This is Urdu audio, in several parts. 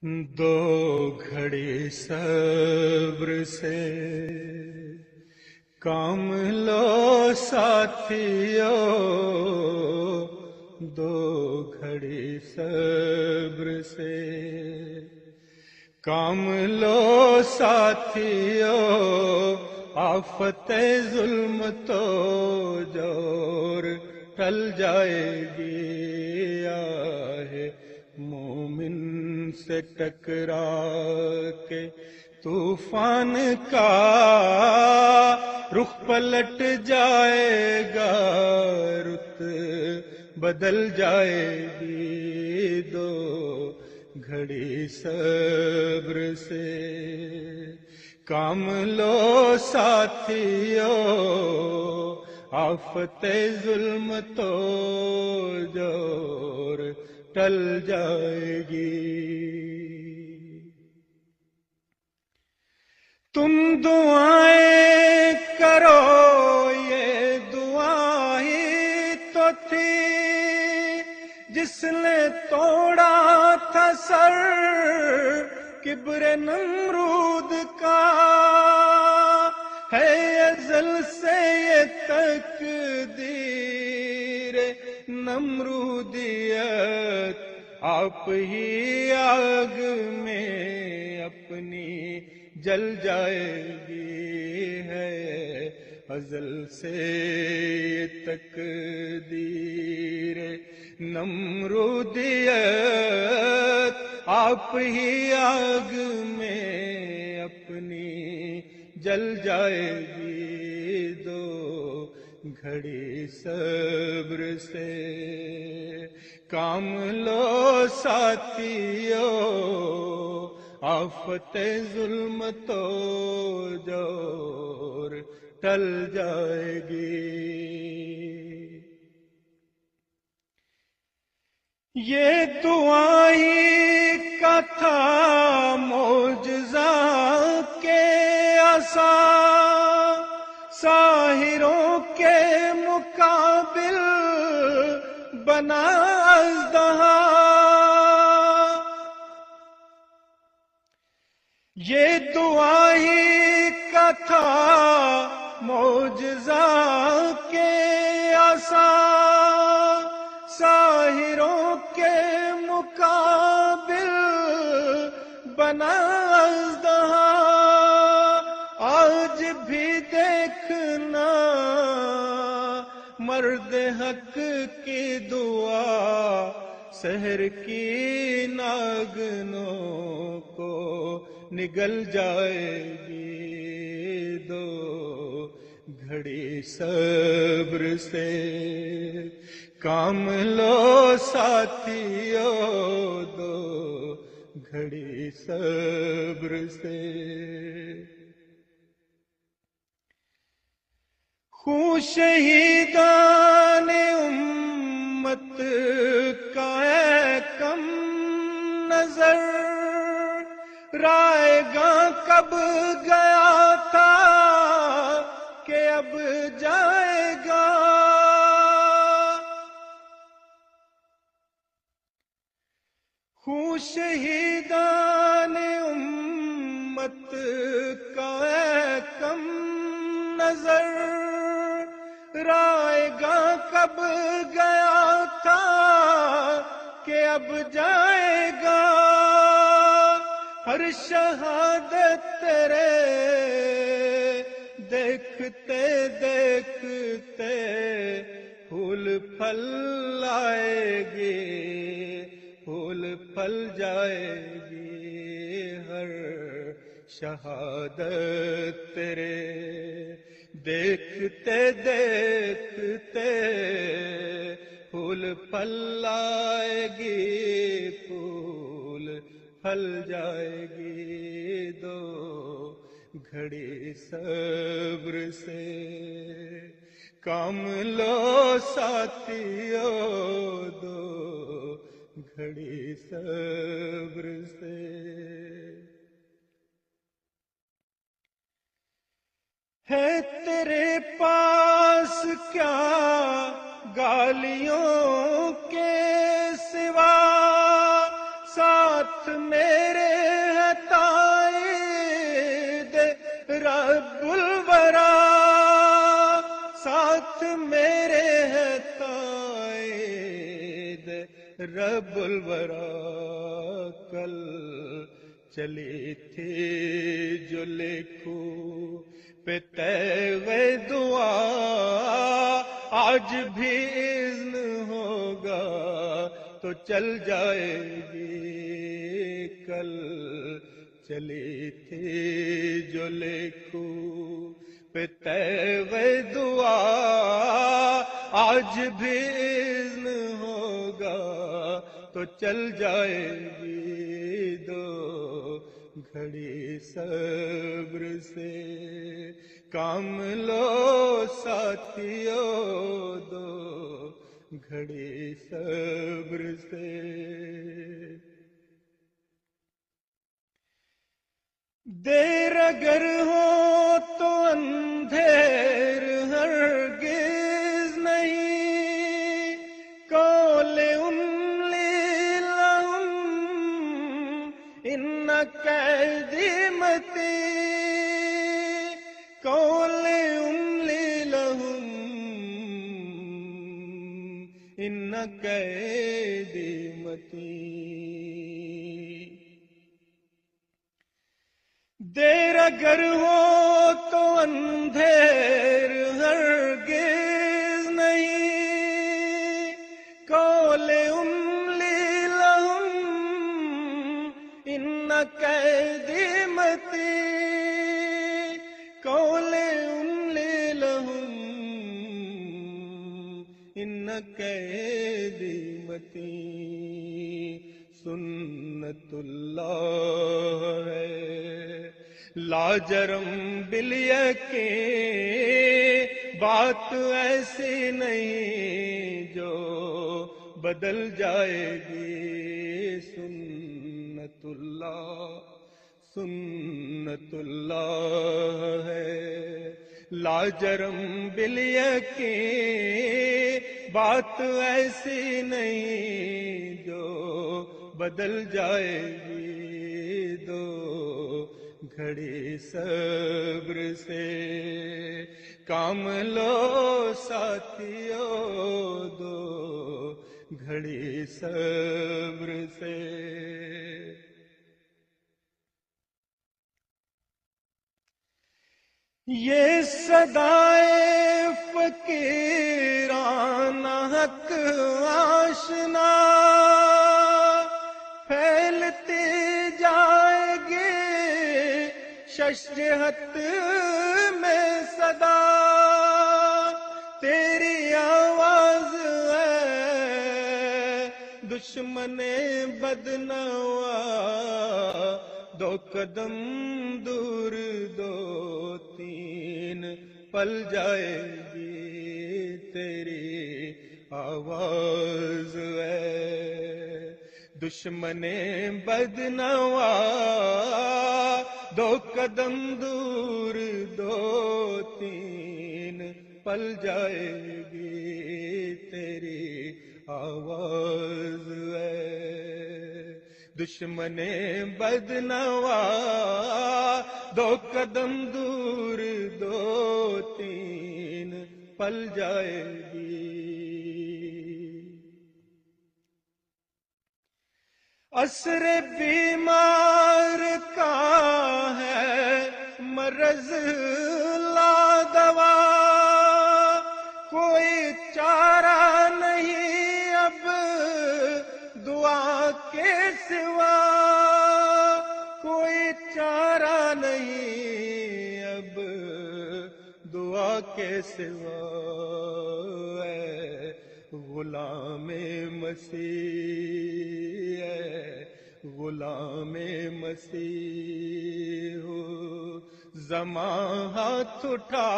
دو گھڑی صبر سے کام لو ساتھیو، دو گھڑی صبر سے کام لو ساتھیو، آفت ظلم تو جور ٹل جائے گی، آہ مومن سے ٹکرا کے طوفان کا رخ پلٹ جائے گا، رت بدل جائے گی، دو گھڑی صبر سے کام لو ساتھیو، آفت ظلم تو جور ٹل جائے گی۔ تم دعائیں کرو، یہ دعا ہی تو تھی جس نے توڑا تھا سر کبر نمرود کا، ہے ازل سے یہ تقدیر نمرودیت، آپ ہی آگ میں اپنی جل جائے گی، ہے ازل سے یہ تقدیر نمرودیت، آپ ہی آگ میں اپنی جل جائے گی، دو گھڑی صبر سے کام لو ساتھیو، آفت ظلم تو جور ٹل جائے گی۔ یہ دعا ہی کا تھا معجزہ کے عصا، ساحروں کے مقابل بنا اژدہا، یہ دعا ہی کا تھا معجزہ کے عصا، ساحروں کے مقابل بنا اژدہا، آج بھی دیکھنا مرد حق کی دعا سحر کی ناگنوں کو نگل جائے گی، دو گھڑی صبر سے کام لو ساتھیو، دو گھڑی صبر سے خون شہیدان امت کا ہے کم نظر، رائے گاں کب گیا تھا کہ اب جائے گا، خون شہیدان امت کا ہے کم نظر، رائے گاں کب گیا تھا کہ اب جائے گا، ہر شہادت تیرے دیکھتے دیکھتے پھول پھل آئے گی، پھول پھل جائے گی، ہر شہادت تیرے دیکھتے دیکھتے پھول پھل آئے گی، پھول پھل جائے گی، دو گھڑی صبر سے کام لو ساتھیو، دو گھڑی صبر سے ہے تیرے پاس کیا گالیوں کے سوا، ساتھ میرے ہے تائید رب الورا، ساتھ میرے ہے تائید رب الورا، کل چلی تھی جو لکھو پہ تیغ دعا، آج بھی اذن ہوگا تو چل جائے گی، کل چلی تھی جو لکھو پہ تیغ دعا، آج بھی اذن ہوگا تو چل جائے گی، دو گھڑی صبر سے کام لو ساتھیو، دو گھڑی صبر سے۔ دیر اگر ہو تو اندھیر ہرگز نہیں، قول املی لہم ان قیدمتی، قول املی لہم ان قیدمتی، دیر اگر ہو تو اندھیر ہرگز نہیں، قول املی لہم ان قیدمتی، قول املی لہم ان قیدمتی، سنت اللہ ہے لاجرم بالیقین، بات ایسی نہیں جو بدل جائے گی، سنت اللہ ہے لاجرم بالیقین، بات ایسی نہیں جو بدل جائے گی، دو گھڑی صبر سے کام لو ساتھیو، دو گھڑی صبر سے۔ یہ صدائے فقیرانہ حق آشنا پھیلتی جائے گی ششہت میں صدا، تیری آواز ہے دشمن بدنوا، دو قدم دور دو تین پل جائے گی، تیری آواز ہے دشمن بدنوا، دو قدم دور دو تین پل جائے گی، تیری آواز ہے دشمن بدنوا، دو قدم دور دو تین پل جائے گی۔ عصر بیمار کا ہے مرض لا دوا، کوئی چارہ نہیں اب دعا کے سوا، کوئی چارہ نہیں اب دعا کے سوا، اے غلام مسیح ہے غلام مسیح ہو، زمان ہاتھ اٹھا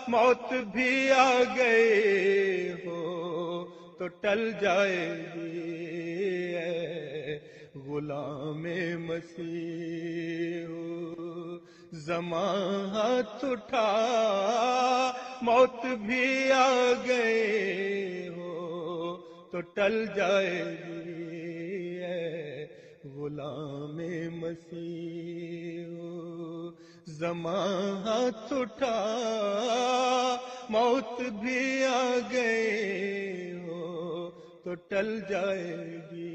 موت بھی آ گئے ہو تو ٹل جائے گی، اے غلام مسیح ہو، زمان ہاتھ اٹھا موت بھی آ گئے ہو تو ٹل جائے گی، اے مسیح زمان ہاتھ اٹھا موت بھی آ گئے ہو تو ٹل جائے گی